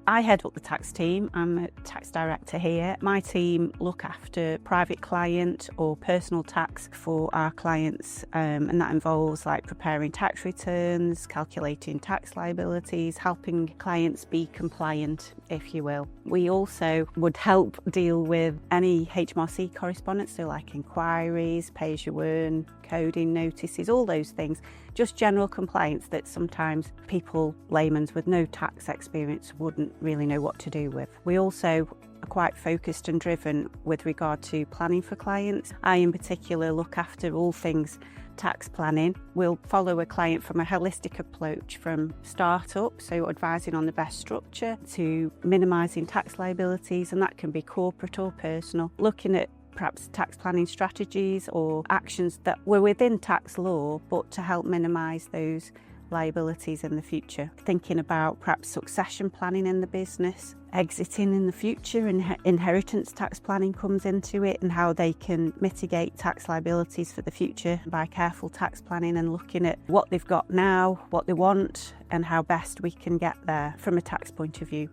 I head up the tax team. I'm a tax director here. My team look after private client or personal tax for our clients, and that involves like preparing tax returns, calculating tax liabilities, helping clients be compliant, if you will. We also would help deal with any HMRC correspondence, so like inquiries, pay-as-you-earn, coding notices, all those things. Just general complaints that sometimes people, laymen with no tax experience, wouldn't really know what to do with. We also are quite focused and driven with regard to planning for clients. I in particular look after all things tax planning. We'll follow a client from a holistic approach from start-up, so advising on the best structure, to minimising tax liabilities, and that can be corporate or personal, looking at perhaps tax planning strategies or actions that were within tax law but to help minimise those liabilities in the future. Thinking about perhaps succession planning in the business, exiting in the future, and inheritance tax planning comes into it, and how they can mitigate tax liabilities for the future by careful tax planning and looking at what they've got now, what they want, and how best we can get there from a tax point of view.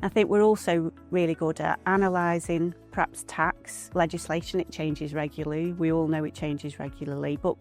I think we're also really good at analysing perhaps tax legislation. It changes regularly. We all know it changes regularly, but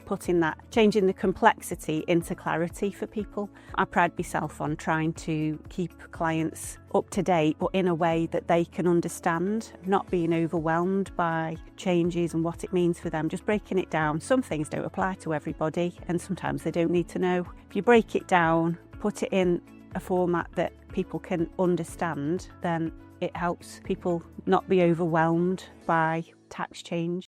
changing the complexity into clarity for people. I pride myself on trying to keep clients up to date, but in a way that they can understand, not being overwhelmed by changes and what it means for them, just breaking it down. Some things don't apply to everybody, and sometimes they don't need to know. If you break it down, put it in a format that people can understand, then it helps people not be overwhelmed by tax change.